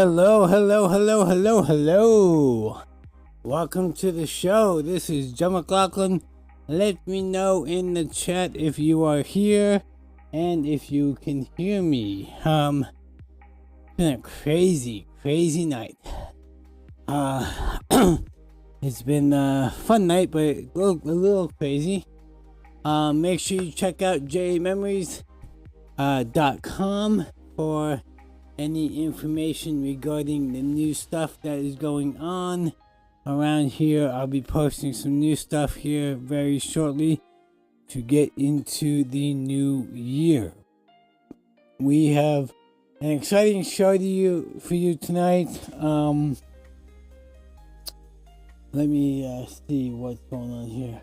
Hello, hello, hello, hello, hello. Welcome to the show. This is John McLauchlan. Let me know in the chat if you are here and if you can hear me. It's been a crazy night. It's been a fun night, but a little crazy. Make sure you check out JAmemories.com for any information regarding the new stuff that is going on around here. I'll be posting some new stuff here very shortly to get into the new year. We have an exciting show for you tonight. Let me see what's going on here.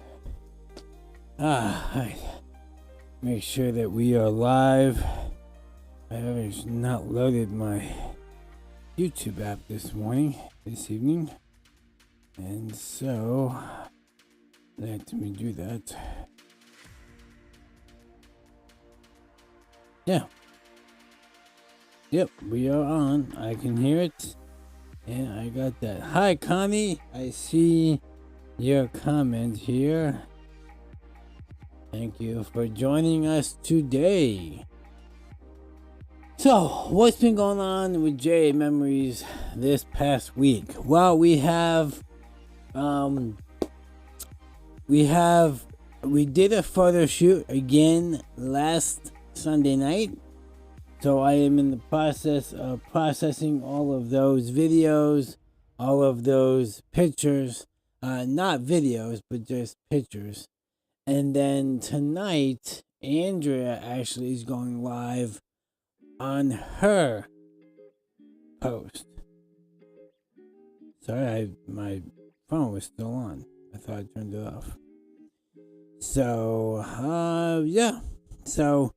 Right. Make sure that we are live. I have not loaded my YouTube app this evening, and so let me do that. Yeah. Yep, we are on. I can hear it, and I got that. Hi, Connie. I see your comment here. Thank you for joining us today. So, what's been going on with J Memories this past week? Well, we did a photo shoot again last Sunday night. So I am in the process of processing all of those videos, all of those pictures, not videos, but just pictures. And then tonight, Andrea actually is going live on her post. Sorry, my phone was still on. I thought I turned it off. So, yeah. So,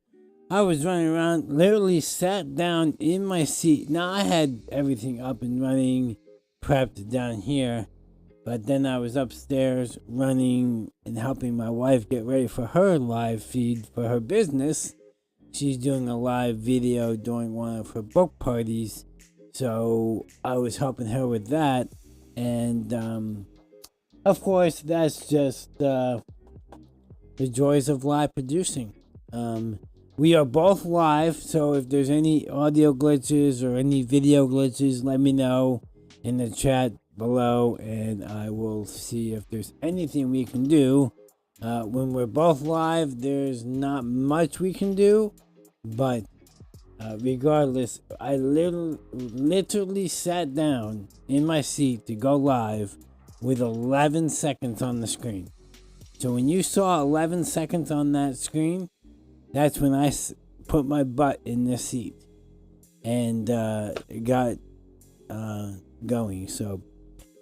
I was running around, literally sat down in my seat. Now, I had everything up and running, prepped down here. But then I was upstairs running and helping my wife get ready for her live feed for her business. She's doing a live video during one of her book parties. So I was helping her with that. And of course, that's just the joys of live producing. We are both live. So if there's any audio glitches or any video glitches, let me know in the chat below. And I will see if there's anything we can do. When we're both live, there's not much we can do, but regardless, I literally sat down in my seat to go live with 11 seconds on the screen. So when you saw 11 seconds on that screen, that's when I put my butt in the seat and got going. So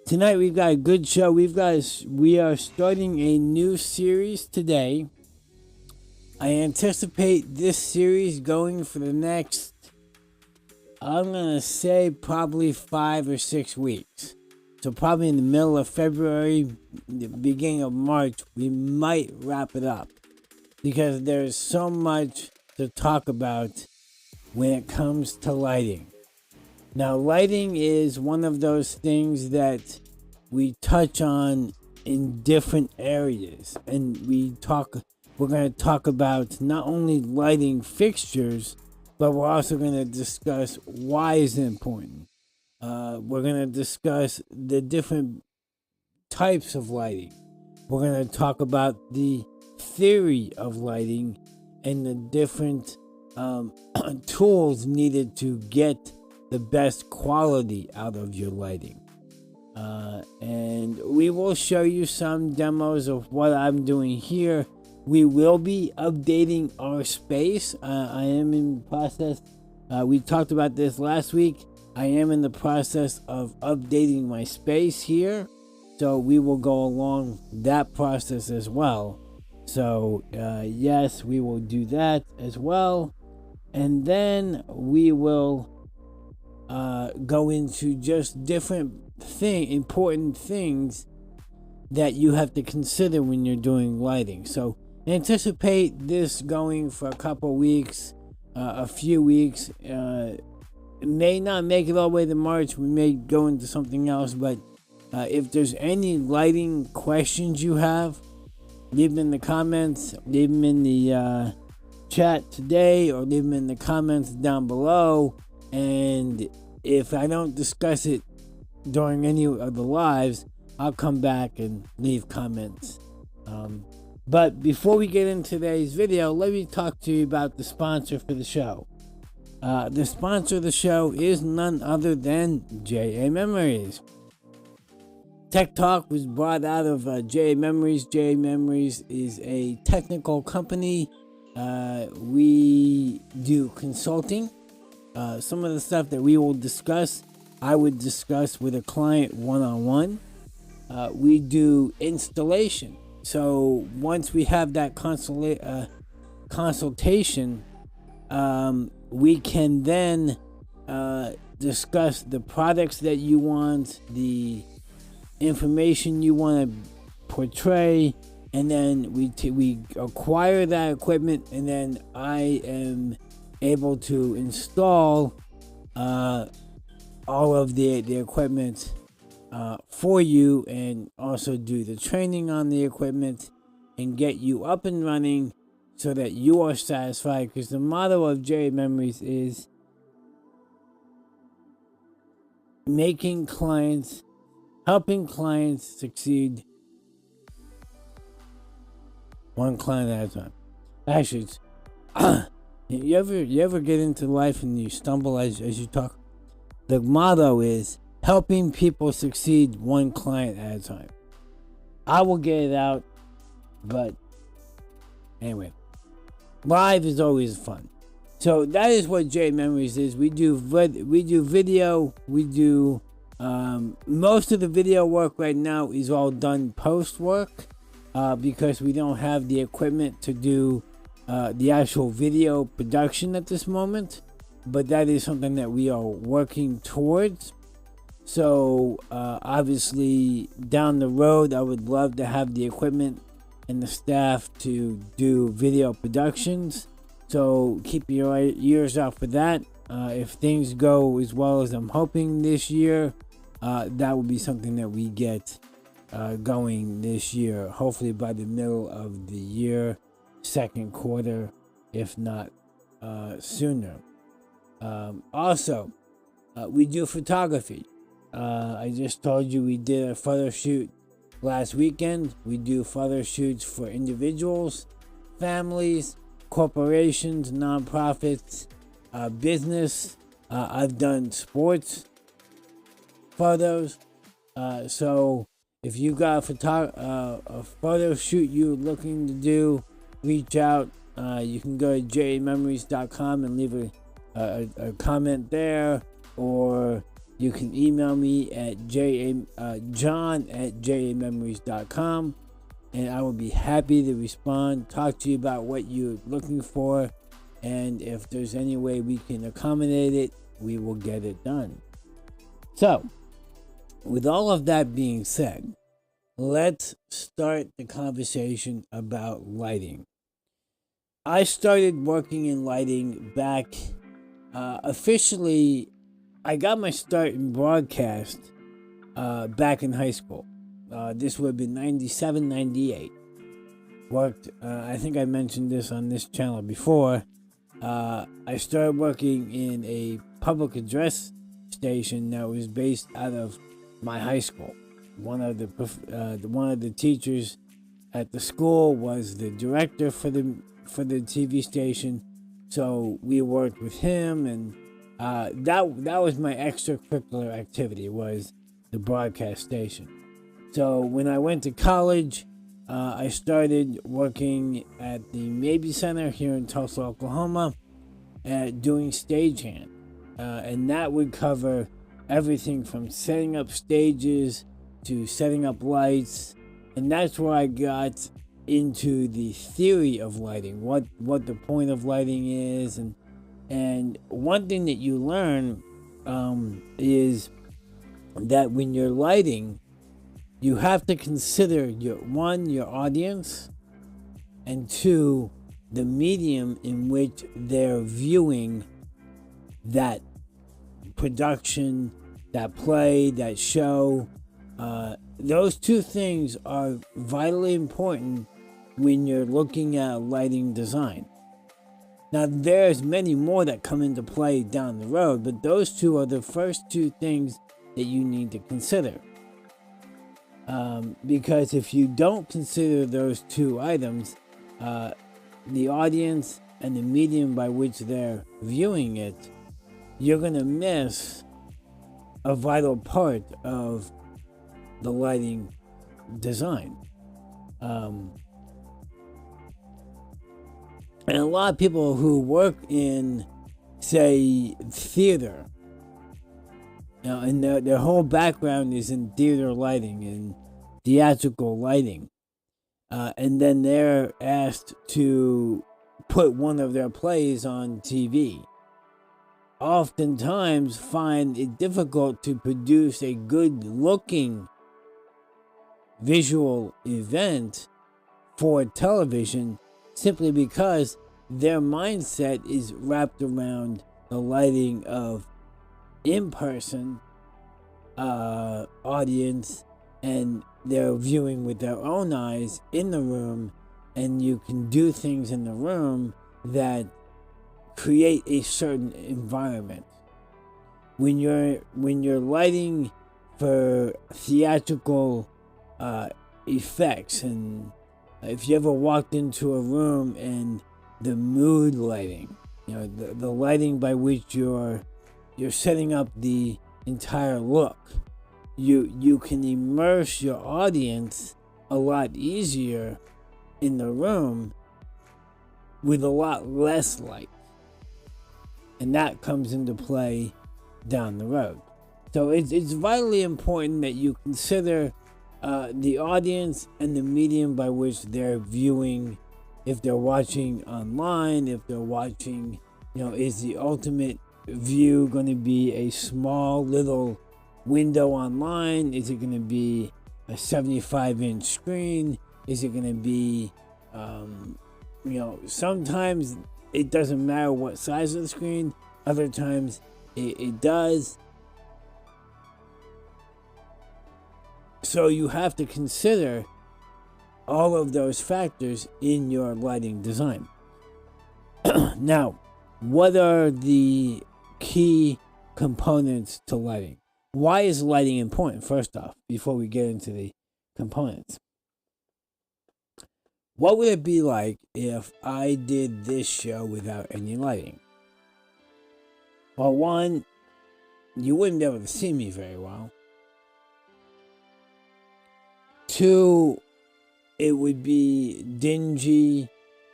tonight we've got a good show. We are starting a new series today. I anticipate this series going for the next, I'm going to say probably 5 or 6 weeks. So probably in the middle of February, the beginning of March, we might wrap it up. Because there's so much to talk about when it comes to lighting. Now, lighting is one of those things that we touch on in different areas. And we're going to talk about not only lighting fixtures, but we're also going to discuss why is it important. We're going to discuss the different types of lighting. We're going to talk about the theory of lighting and the different tools needed to get the best quality out of your lighting. And we will show you some demos of what I'm doing here. We will be updating our space. I am in the process. We talked about this last week. I am in the process of updating my space here. So we will go along that process as well. So yes, we will do that as well. And then we will go into just different important things that you have to consider when you're doing lighting. So anticipate this going for a couple weeks, a few weeks, may not make it all the way to March. We may go into something else, but if there's any lighting questions you have, leave them in the comments, leave them in the chat today, or leave them in the comments down below. And if I don't discuss it during any of the lives, I'll come back and leave comments. But before we get into today's video, let me talk to you about the sponsor for the show. The sponsor of the show is none other than JAmemories. Tech Talk was brought out of JAmemories. JAmemories is a technical company. We do consulting. Some of the stuff that we will discuss, I would discuss with a client one-on-one. We do installation. So once we have that consultation, we can then discuss the products that you want, the information you want to portray, and then we acquire that equipment, and then I am able to install all of the equipment for you, and also do the training on the equipment and get you up and running so that you are satisfied. Because the motto of JAmemories is helping clients succeed one client at a time. Actually, it's you ever get into life and you stumble as you talk? The motto is helping people succeed one client at a time. I will get it out, but anyway, live is always fun. So that is what JAmemories is. We do video. We do most of the video work right now is all done post work because we don't have the equipment to do the actual video production at this moment. But that is something that we are working towards. So obviously down the road, I would love to have the equipment and the staff to do video productions. So keep your ears out for that. If things go as well as I'm hoping this year, that will be something that we get going this year. Hopefully by the middle of the year, second quarter, if not sooner. Also, we do photography. I just told you we did a photo shoot last weekend. We do photo shoots for individuals, families, corporations, nonprofits, business. I've done sports photos. So if you got a photo shoot you're looking to do, reach out. You can go to JAmemories.com and leave a comment there, or you can email me at john@jamemories.com, and I will be happy to respond, talk to you about what you're looking for, and if there's any way we can accommodate it, we will get it done. So, with all of that being said, let's start the conversation about lighting. I started working in lighting back, officially, I got my start in broadcast back in high school. This would have been 97, 98. Worked, I think I mentioned this on this channel before. I started working in a public address station that was based out of my high school. One of the teachers at the school was the director for the TV station, so we worked with him, and that was my extracurricular activity, was the broadcast station. So when I went to college, I started working at the Mabee Center here in Tulsa, Oklahoma, doing stagehand, and that would cover everything from setting up stages to setting up lights, and that's where I got into the theory of lighting, what the point of lighting is, and one thing that you learn is that when you're lighting, you have to consider your audience, and two, the medium in which they're viewing that production, that play, that show. Those two things are vitally important when you're looking at lighting design. Now, there's many more that come into play down the road, but those two are the first two things that you need to consider. Because if you don't consider those two items, the audience and the medium by which they're viewing it, you're going to miss a vital part of the lighting design. And a lot of people who work in, say, theater, and their whole background is in theater lighting and theatrical lighting, and then they're asked to put one of their plays on TV, oftentimes find it difficult to produce a good-looking visual event for television, simply because their mindset is wrapped around the lighting of in-person audience, and they're viewing with their own eyes in the room, and you can do things in the room that create a certain environment. When you're lighting for theatrical effects, and if you ever walked into a room and the mood lighting, the lighting by which you're setting up the entire look, you can immerse your audience a lot easier in the room with a lot less light, and that comes into play down the road. So it's vitally important that you consider the audience and the medium by which they're viewing. If they're watching online, if they're watching, is the ultimate view going to be a small little window online? Is it going to be a 75-inch screen? Is it going to be, sometimes it doesn't matter what size of the screen. Other times it does. So you have to consider all of those factors in your lighting design. Now, what are the key components to lighting? Why is lighting important, first off, before we get into the components? What would it be like if I did this show without any lighting? Well, one, you wouldn't be able to see me very well. Two, it would be dingy.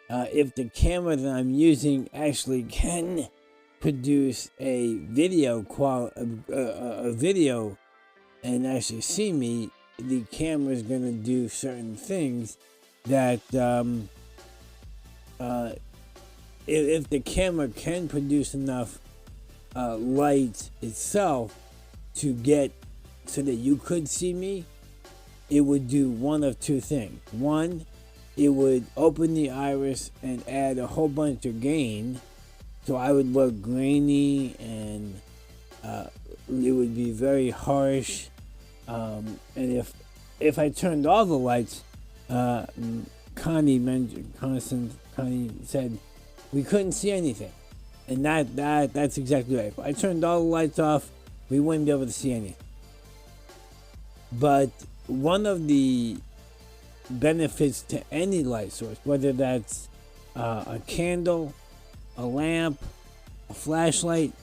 If the camera that I'm using actually can produce a video and actually see me, the camera is going to do certain things that if the camera can produce enough light itself to get so that you could see me, it would do one of two things. One, it would open the iris and add a whole bunch of gain, so I would look grainy, and it would be very harsh. And if I turned all the lights, Connie said we couldn't see anything, and that's exactly right. If I turned all the lights off, we wouldn't be able to see anything. But one of the benefits to any light source, whether that's a candle, a lamp, a flashlight,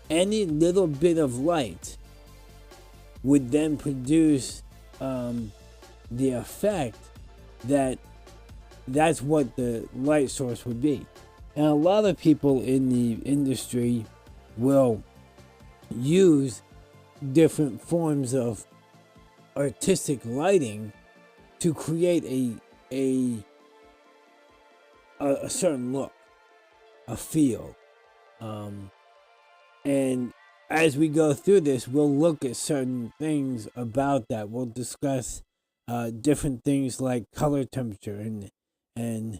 any little bit of light would then produce the effect that's what the light source would be. And a lot of people in the industry will use different forms of artistic lighting to create a certain look, a feel. And as we go through this, we'll look at certain things about that. We'll discuss different things like color temperature and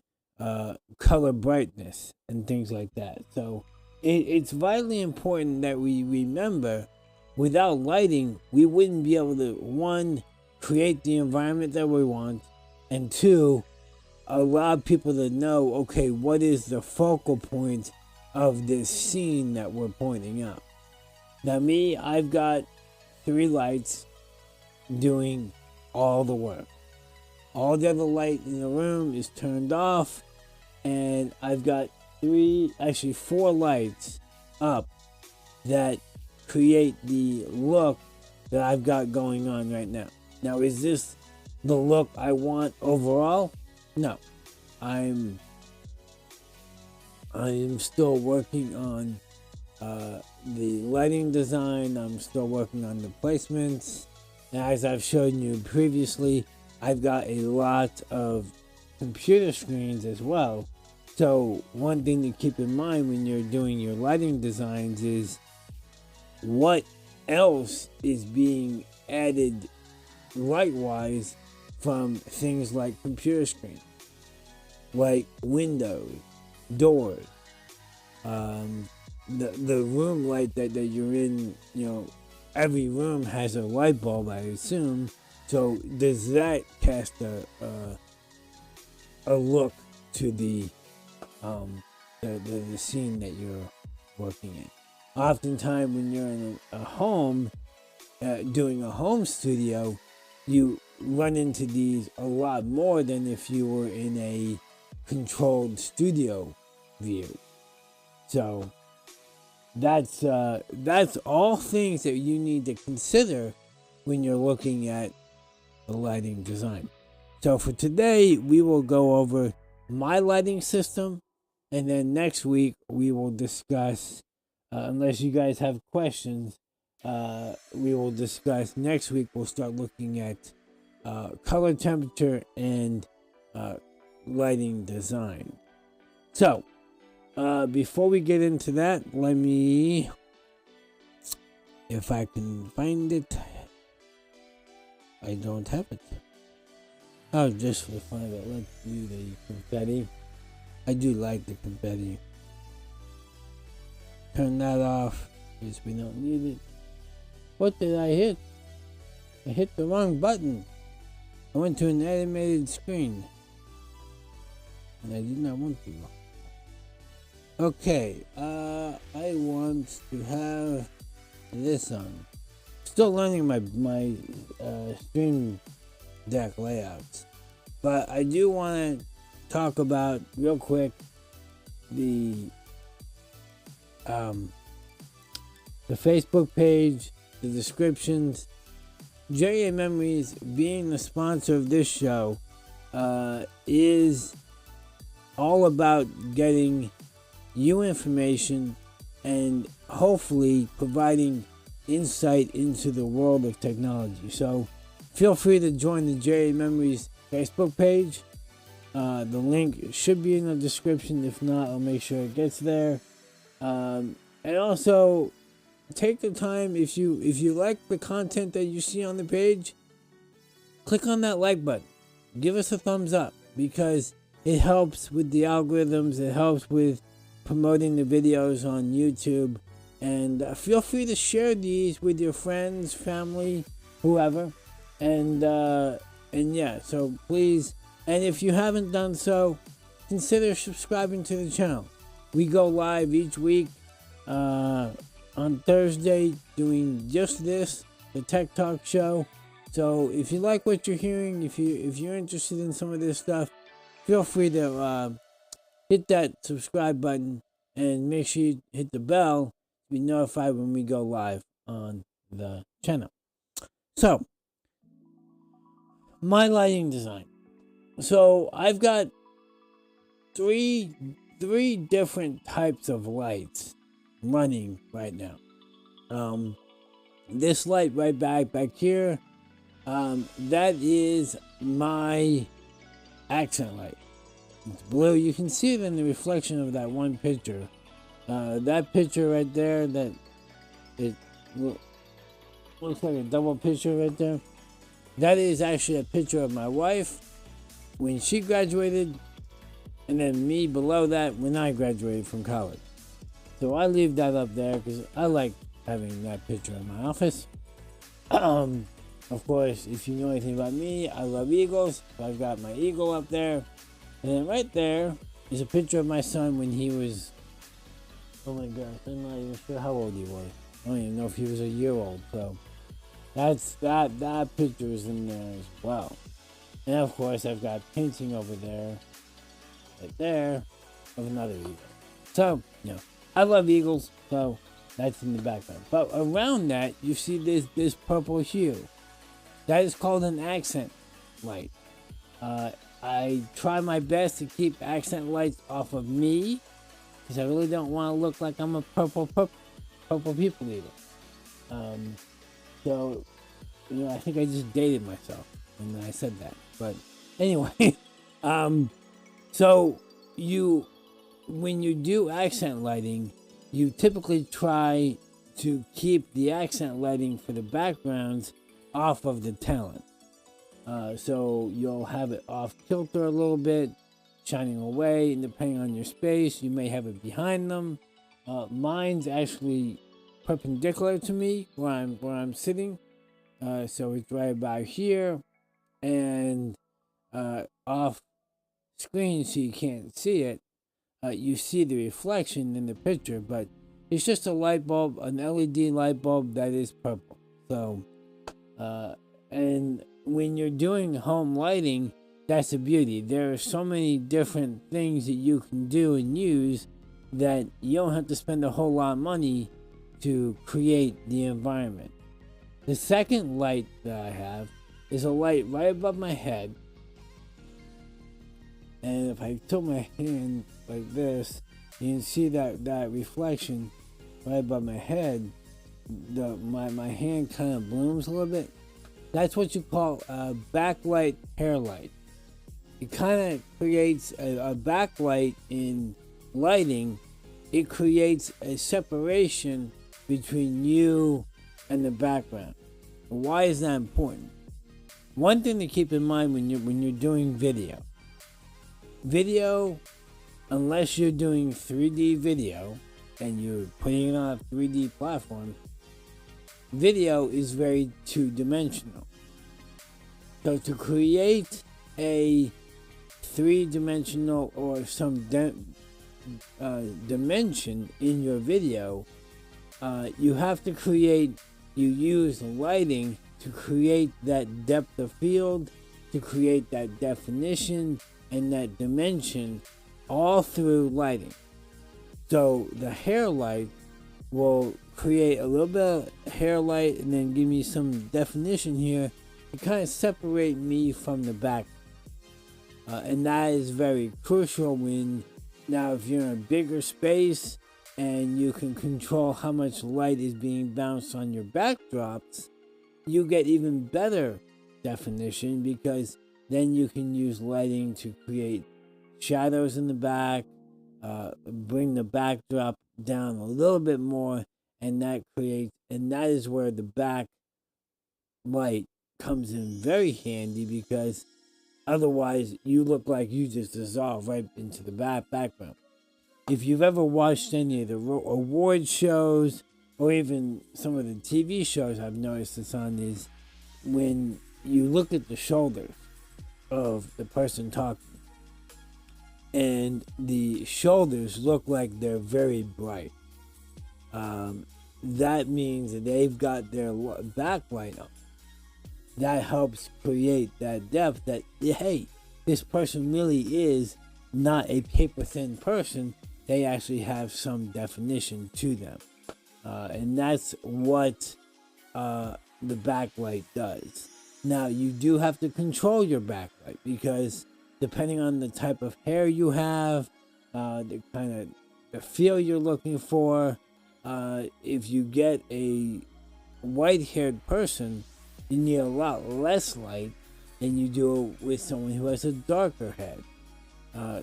color brightness and things like that. So it's vitally important that we remember, without lighting, we wouldn't be able to, one, create the environment that we want, and two, allow people to know, okay, what is the focal point of this scene that we're pointing out. Now me, I've got 3 lights doing all the work. All the other light in the room is turned off, and I've got 4 lights up that create the look that I've got going on right now. Now, is this the look I want overall? No. I'm still working on the lighting design. I'm still working on the placements. And as I've shown you previously, I've got a lot of computer screens as well. So one thing to keep in mind when you're doing your lighting designs is what else is being added light-wise from things like computer screens, like windows, doors, the room light that you're in. Every room has a light bulb, I assume. So does that cast a look to the scene that you're working in? Oftentimes, when you're in a home, doing a home studio, you run into these a lot more than if you were in a controlled studio view. So that's all things that you need to consider when you're looking at the lighting design. So for today, we will go over my lighting system, and then next week we will discuss, unless you guys have questions, we will discuss next week. We'll start looking at color temperature and lighting design. So before we get into that, let me, if I can find it. I don't have it. Oh, just for the fun of it, let's do the confetti. I do like the confetti. Turn that off because we don't need it. What did I hit? I hit the wrong button. I went to an animated screen, and I did not want to. Okay, I want to have this on. Still learning my stream deck layouts, but I do want to talk about real quick the Facebook page, the descriptions. JA Memories, being the sponsor of this show, is all about getting you information and hopefully providing insight into the world of technology. So feel free to join the JA Memories Facebook page. The link should be in the description. If not, I'll make sure it gets there. And also, take the time, if you like the content that you see on the page, click on that like button. Give us a thumbs up, because it helps with the algorithms. It helps with promoting the videos on YouTube. And feel free to share these with your friends, family, whoever. And yeah, so please, and if you haven't done so, consider subscribing to the channel. We go live each week on Thursday doing just this, the Tech Talk show. So if you like what you're hearing, if you're interested in some of this stuff, feel free to hit that subscribe button and make sure you hit the bell to be notified when we go live on the channel. So, my lighting design. So I've got three different types of lights running right now. This light right back here, that is my accent light. It's blue. You can see it in the reflection of that one picture. That picture right there, that it looks like a double picture right there. That is actually a picture of my wife when she graduated, and then me below that when I graduated from college. So I leave that up there because I like having that picture in my office. Of course, if you know anything about me, I love eagles. So I've got my eagle up there. And then right there is a picture of my son when he was, oh my gosh, I'm not even sure how old he was. I don't even know if he was a year old. So that picture is in there as well. And of course, I've got painting over there, right there, of another eagle. So, I love eagles, so that's in the background. But around that, you see this purple hue. That is called an accent light. I try my best to keep accent lights off of me, because I really don't want to look like I'm a purple people eater. So, I think I just dated myself when I said that. But anyway, so when you do accent lighting, you typically try to keep the accent lighting for the backgrounds off of the talent. So you'll have it off kilter a little bit, shining away, and depending on your space, you may have it behind them. Mine's actually perpendicular to me where I'm sitting, so it's right about here, and off screen so you can't see it. You see the reflection in the picture, but it's just a light bulb, an LED light bulb that is purple. So, and when you're doing home lighting, that's the beauty. There are so many different things that you can do and use that you don't have to spend a whole lot of money to create the environment. The second light that I have is a light right above my head. And if I tilt my hand like this, you can see that reflection right above my head. My hand kind of blooms a little bit. That's what you call a backlight hair light. It kind of creates a backlight in lighting. It creates a separation between you and the background. Why is that important? One thing to keep in mind when you're doing video, unless you're doing 3D video and you're putting it on a 3D platform, video is very two-dimensional. So to create a three-dimensional or some dimension in your video, you have to use lighting to create that depth of field, to create that definition and that dimension, all through lighting. So the hair light will create a little bit of hair light and then give me some definition here to kind of separate me from the back. And that is very crucial if you're in a bigger space and you can control how much light is being bounced on your backdrops, you get even better definition, because then you can use lighting to create shadows in the back, bring the backdrop down a little bit more, and that is where the back light comes in very handy, because otherwise you look like you just dissolve right into the background. If you've ever watched any of the award shows or even some of the TV shows, I've noticed this on, is when you look at the shoulders of the person talking, and the shoulders look like they're very bright. That means that they've got their backlight on. That helps create that depth that, hey, this person really is not a paper-thin person. They actually have some definition to them. And that's what the backlight does. Now, you do have to control your backlight, because depending on the type of hair you have, the kind of the feel you're looking for, if you get a white-haired person, you need a lot less light than you do with someone who has a darker head. A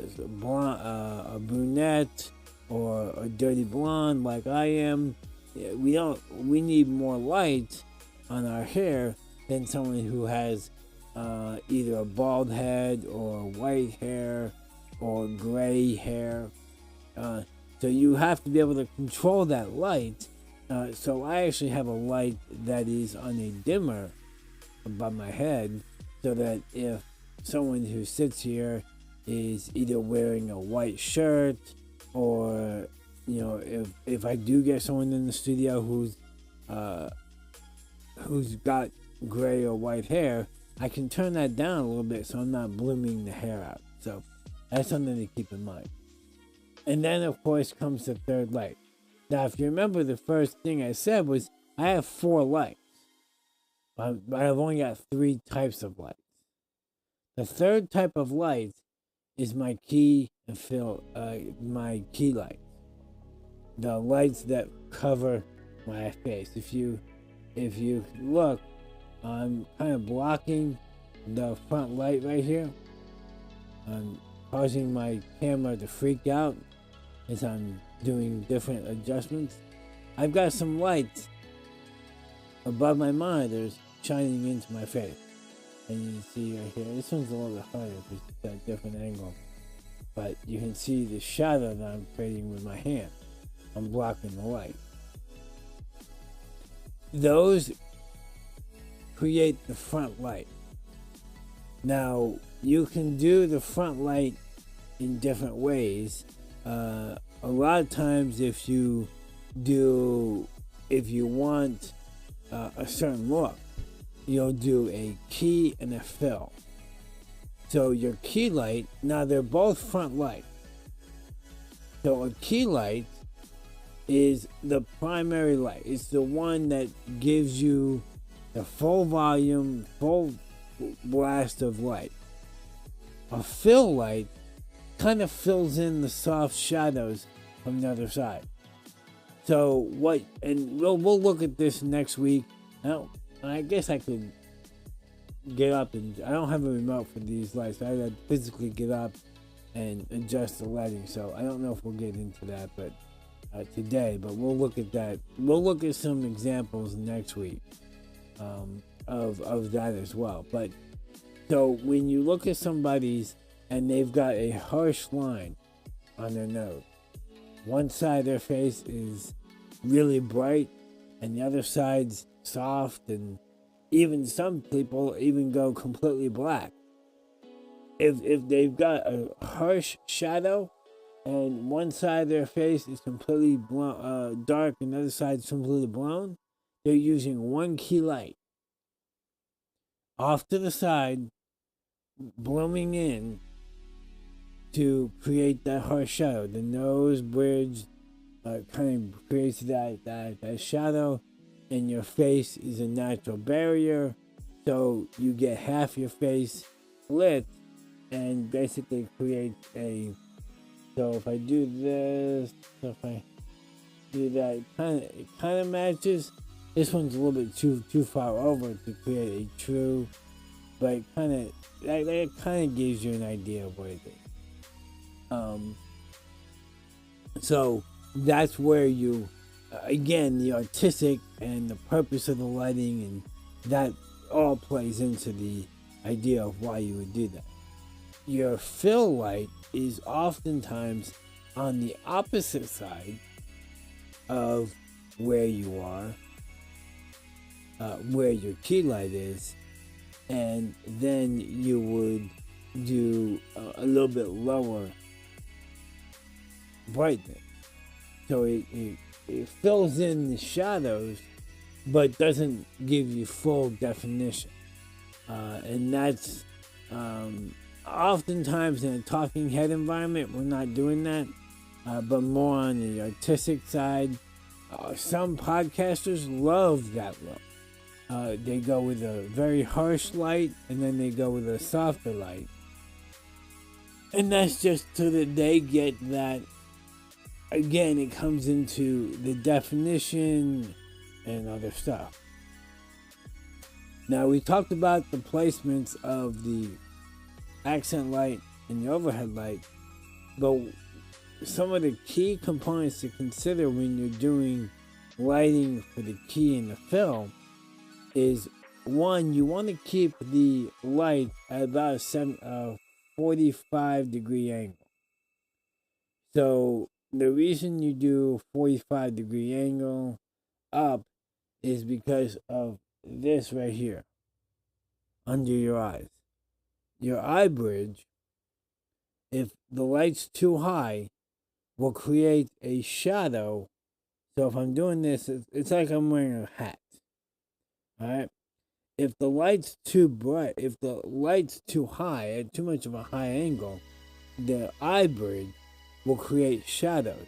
brunette or a dirty blonde like I am, we need more light on our hair than someone who has either a bald head or white hair or gray hair. So So you have to be able to control that light. So I actually have a light that is on a dimmer above my head, so that if someone who sits here is either wearing a white shirt, or if I do get someone in the studio who's got gray or white hair, I can turn that down a little bit so I'm not blooming the hair out. So that's something to keep in mind. And then of course comes the third light. Now if you remember, the first thing I said was I have 4 lights, but I've only got 3 types of lights. The third type of light is my key and fill, my key lights. The lights that cover my face. If you look, I'm kind of blocking the front light right here. I'm causing my camera to freak out as I'm doing different adjustments. I've got some lights above my monitors shining into my face. And you can see right here, this one's a little bit harder because it's got a different angle. But you can see the shadow that I'm creating with my hand. I'm blocking the light. Those create the front light. Now, you can do the front light in different ways. A lot of times if you want a certain look, you'll do a key and a fill. So your key light, now they're both front light. So a key light is the primary light. It's the one that gives you the full volume, full blast of light. A fill light kind of fills in the soft shadows from the other side. So we'll look at this next week. I guess I could get up and I don't have a remote for these lights. I had to physically get up and adjust the lighting. So I don't know if we'll get into that, but today. But we'll look at that. We'll look at some examples next week of that as well. But so when you look at somebody's and they've got a harsh line on their nose, one side of their face is really bright and the other side's soft, and even some people even go completely black. If they've got a harsh shadow and one side of their face is completely dark and the other side is completely blown, they're using one key light off to the side, blooming in to create that harsh shadow. The nose bridge kind of creates that shadow, and your face is a natural barrier, so you get half your face lit and basically create a. So if I do this, if I do that, it kind of matches. This one's a little bit too far over to create a true, but that kind of gives you an idea of what it is. So that's where you, again, the artistic and the purpose of the lighting, and that all plays into the idea of why you would do that. Your fill light is oftentimes on the opposite side of where you are, where your key light is, and then you would do a little bit lower brightness. So it fills in the shadows, but doesn't give you full definition. And that's oftentimes in a talking head environment, we're not doing that, but more on the artistic side. Some podcasters love that look. They go with a very harsh light, and then they go with a softer light. And that's just so that they get that. Again, it comes into the definition and other stuff. Now, we talked about the placements of the accent light and the overhead light, but some of the key components to consider when you're doing lighting for the key and the fill is, one, you want to keep the light at about a 45 degree angle. So the reason you do 45-degree angle up is because of this right here under your eyes. Your eye bridge, if the light's too high, will create a shadow. So if I'm doing this, it's like I'm wearing a hat. All right. If the light's too bright, if the light's too high, at too much of a high angle, the eye bridge will create shadows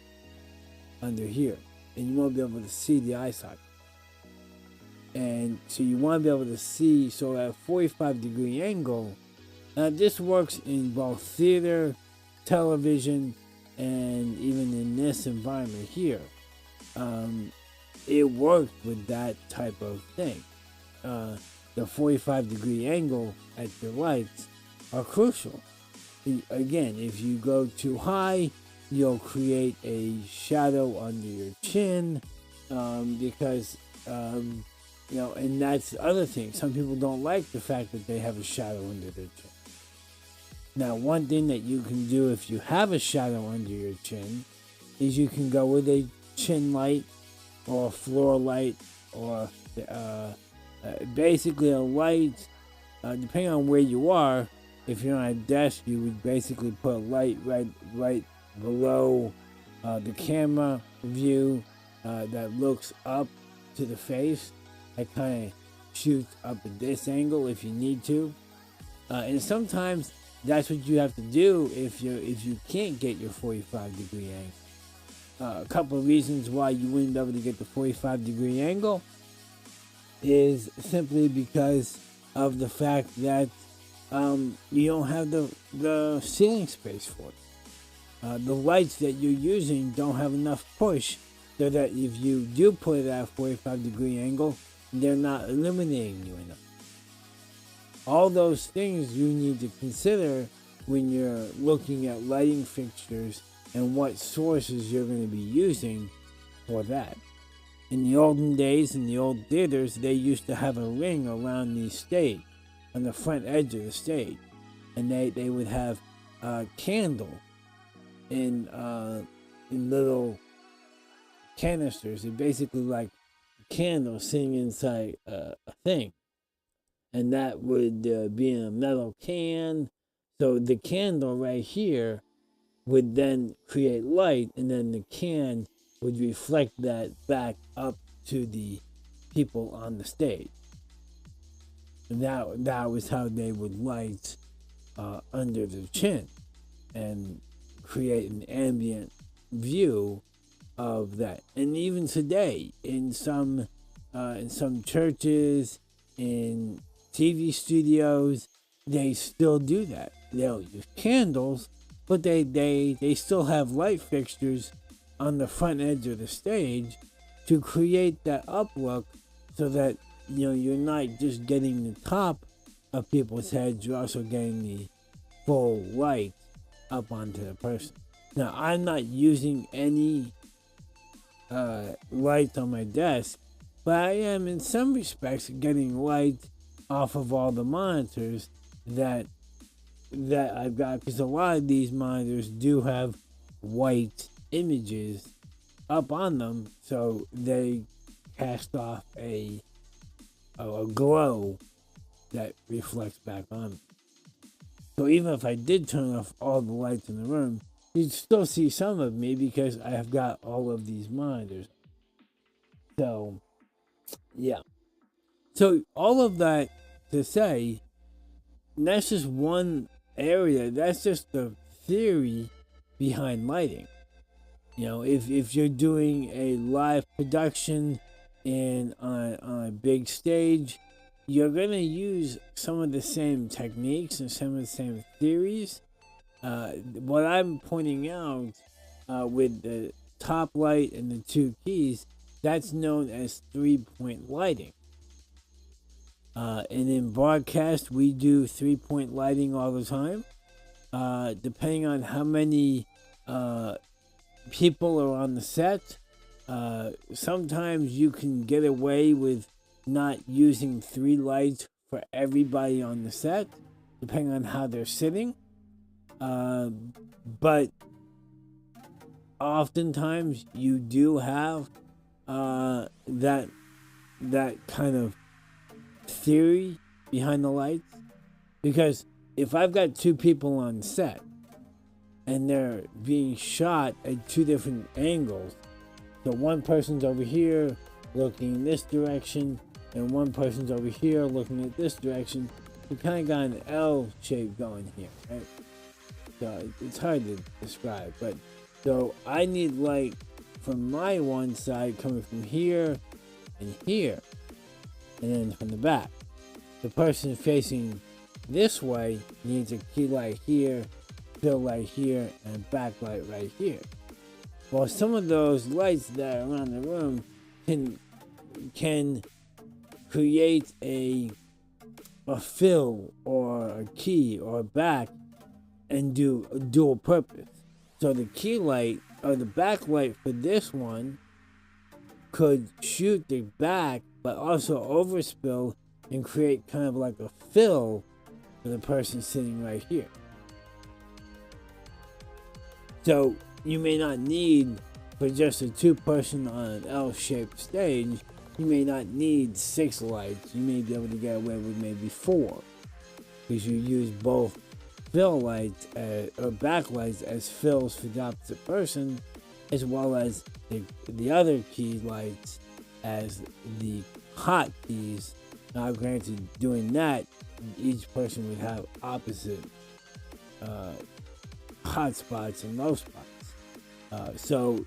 under here, and you won't be able to see the eye socket. And so you want to be able to see, so at 45-degree angle, this works in both theater, television, and even in this environment here. It works with that type of thing. The 45-degree angle at the lights are crucial. Again, if you go too high, you'll create a shadow under your chin, because and that's the other thing. Some people don't like the fact that they have a shadow under their chin. Now, one thing that you can do if you have a shadow under your chin is you can go with a chin light or a floor light or basically a light, depending on where you are. If you're on a desk, you would basically put a light right below the camera view that looks up to the face. That kind of shoots up at this angle if you need to. And sometimes that's what you have to do if you can't get your 45-degree angle. A couple of reasons why you wouldn't be able to get the 45-degree angle is simply because of the fact that you don't have the ceiling space for it. The lights that you're using don't have enough push, so that if you do put it at a 45-degree angle, they're not illuminating you enough. All those things you need to consider when you're looking at lighting fixtures and what sources you're going to be using for that. In the olden days, in the old theaters, they used to have a ring around the stage, on the front edge of the stage. And they would have candle in little canisters. They're basically like a candle sitting inside a thing. And that would be in a metal can. So the candle right here would then create light, and then the can would reflect that back up to the people on the stage. And that was how they would light under the chin and create an ambient view of that. And even today, in some churches, in TV studios, they still do that. They'll use candles, but they still have light fixtures on the front edge of the stage to create that up look, so that you're not just getting the top of people's heads, you're also getting the full light up onto the person. Now, I'm not using any lights on my desk, but I am in some respects getting light off of all the monitors that I've got, because a lot of these monitors do have white images up on them, so they cast off a glow that reflects back on me. So even if I did turn off all the lights in the room, you'd still see some of me because I have got all of these monitors. So, yeah. So all of that to say, that's just one area. That's just the theory behind lighting. If you're doing a live production and on a big stage, you're going to use some of the same techniques and some of the same theories. What I'm pointing out with the top light and the two keys, that's known as 3-point lighting. And in broadcast, we do 3-point lighting all the time. Depending on how many people are on the set, sometimes you can get away with not using 3 lights for everybody on the set, depending on how they're sitting. But oftentimes you do have that kind of theory behind the lights, because if I've got two people on set and they're being shot at two different angles, so one person's over here looking in this direction and one person's over here looking at this direction, you kind of got an L shape going here, right? So it's hard to describe, but so I need light from my one side coming from here and here, and then from the back. The person facing this way needs a key light here, fill light here, and a backlight right here. Well, some of those lights that are around the room can create a fill or a key or a back and do a dual purpose. So the key light or the backlight for this one could shoot the back, but also overspill and create kind of like a fill for the person sitting right here. So you may not need, for just a two-person on an L-shaped stage, you may not need 6 lights. You may be able to get away with maybe 4, because you use both fill lights or backlights as fills for the opposite person, as well as the other key lights as the hot keys. Now, granted, doing that, each person would have opposite hot spots and low spots. So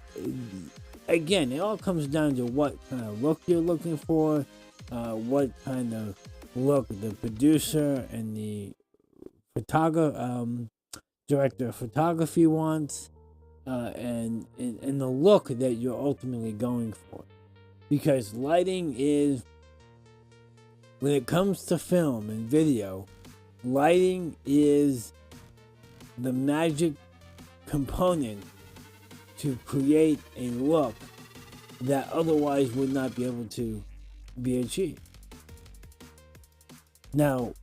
again, it all comes down to what kind of look you're looking for, what kind of look the producer and the director of photography wants, and the look that you're ultimately going for. Because lighting is, when it comes to film and video, lighting is the magic component to create a look that otherwise would not be able to be achieved. Now,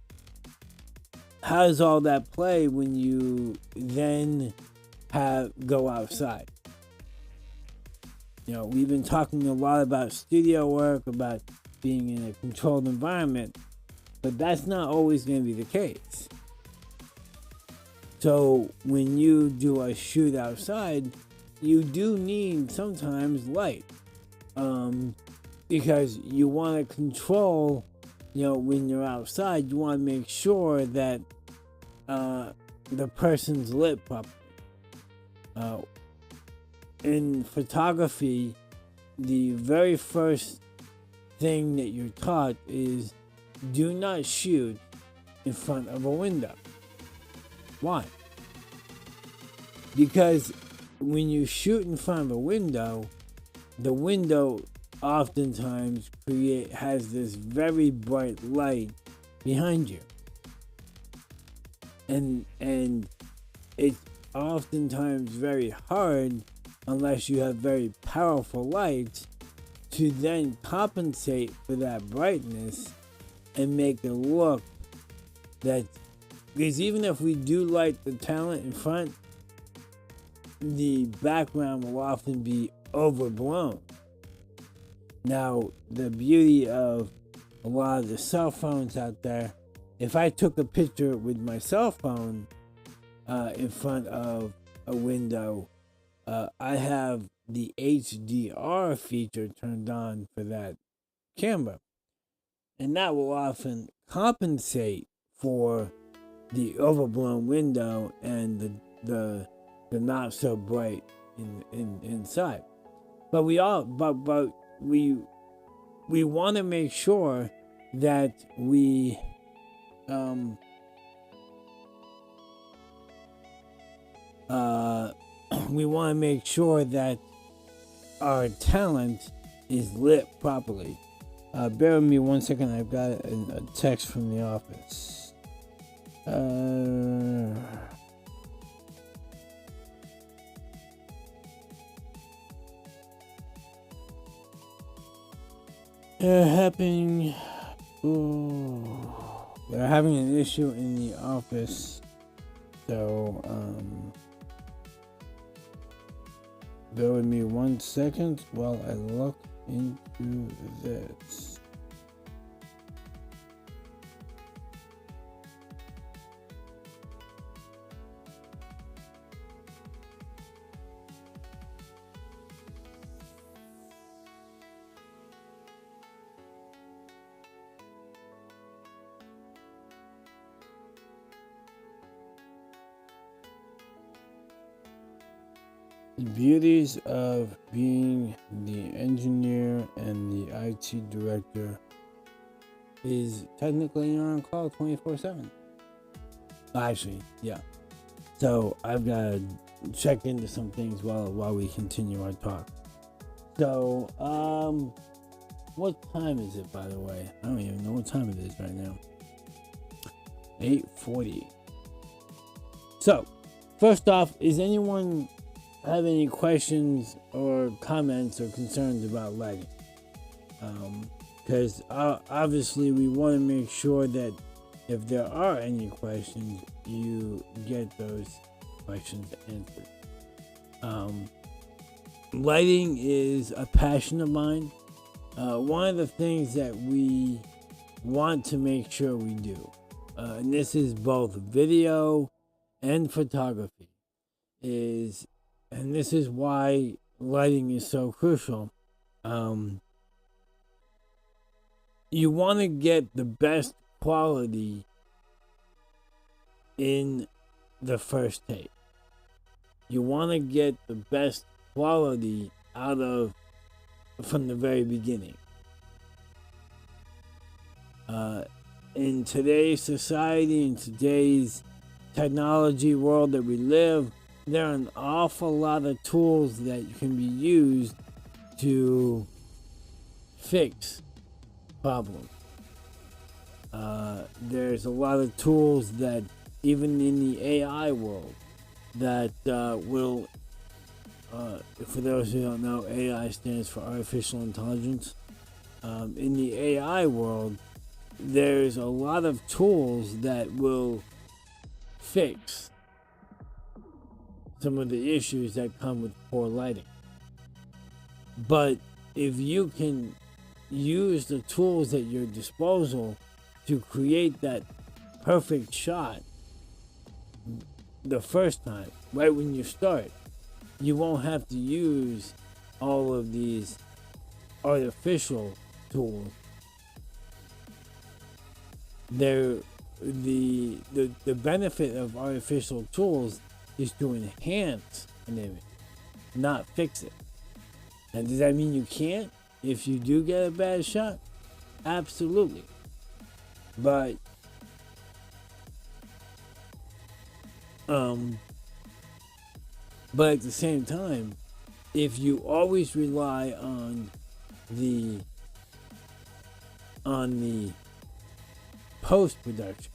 how does all that play when you then go outside? You know, we've been talking a lot about studio work, about being in a controlled environment, but that's not always going to be the case. So when you do a shoot outside, you do need sometimes light, because you want to control, when you're outside, you want to make sure that the person's lit properly. In photography, the very first thing that you're taught is do not shoot in front of a window. Why? Because when you shoot in front of a window, the window oftentimes has this very bright light behind you. And it's oftentimes very hard, unless you have very powerful lights, to then compensate for that brightness and make it look that, because even if we do light the talent in front, the background will often be overblown. Now, the beauty of a lot of the cell phones out there, if I took a picture with my cell phone in front of a window, I have the HDR feature turned on for that camera, and that will often compensate for the overblown window and the not so bright inside. But we want to make sure that we want to make sure that our talent is lit properly. Bear with me 1 second. I've got a text from the office. They're having an issue in the office, so bear with me 1 second while I look into this. The beauties of being the engineer and the IT director is technically you're on call 24/7. Actually, yeah. So I've got to check into some things while we continue our talk. So, what time is it, by the way? I don't even know what time it is right now. 8:40. So, first off, is anyone have any questions or comments or concerns about lighting? Because obviously we want to make sure that if there are any questions, you get those questions answered. Lighting is a passion of mine. One of the things that we want to make sure we do, and this is both video and photography, and this is why lighting is so crucial. You want to get the best quality in the first take. You want to get the best quality from the very beginning. In today's society, in today's technology world that we live, there are an awful lot of tools that can be used to fix problems. There's a lot of tools that, even in the AI world, that will, for those who don't know, AI stands for artificial intelligence. In the AI world, there's a lot of tools that will fix some of the issues that come with poor lighting. But if you can use the tools at your disposal to create that perfect shot the first time, right when you start, you won't have to use all of these artificial tools. The benefit of artificial tools is to enhance an image, not fix it. And does that mean you can't if you do get a bad shot? Absolutely. But at the same time, if you always rely on the post-production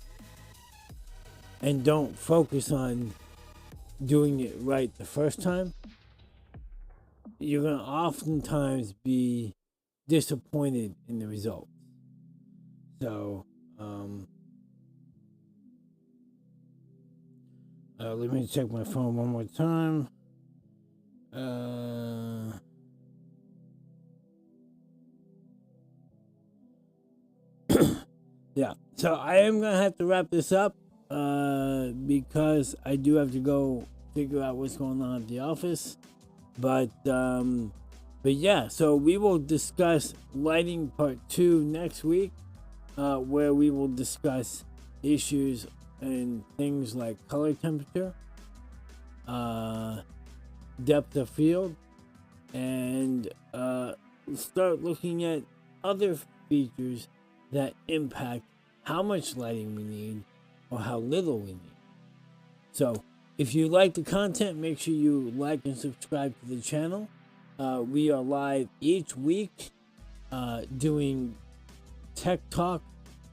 and don't focus on doing it right the first time, you're going to oftentimes be disappointed in the results. So, let me check my phone one more time. Yeah, so I am going to have to wrap this up because I do have to go figure out what's going on at the office. But yeah, so we will discuss lighting part 2 next week, where we will discuss issues and things like color temperature, depth of field, and start looking at other features that impact how much lighting we need or how little we need. So if you like the content, make sure you like and subscribe to the channel. We are live each week doing Tech Talk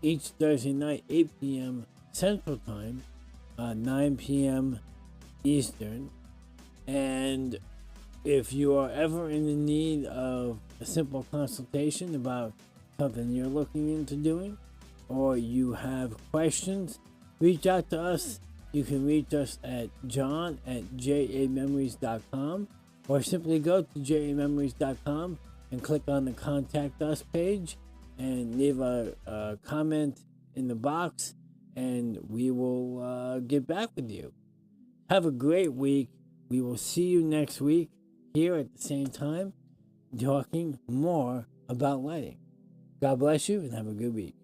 each Thursday night, 8 p.m. Central Time, 9 p.m. Eastern. And if you are ever in the need of a simple consultation about something you're looking into doing, or you have questions, reach out to us. You can reach us at john@JAmemories.com, or simply go to JAmemories.com and click on the Contact Us page and leave a comment in the box, and we will get back with you. Have a great week. We will see you next week here at the same time, talking more about lighting. God bless you and have a good week.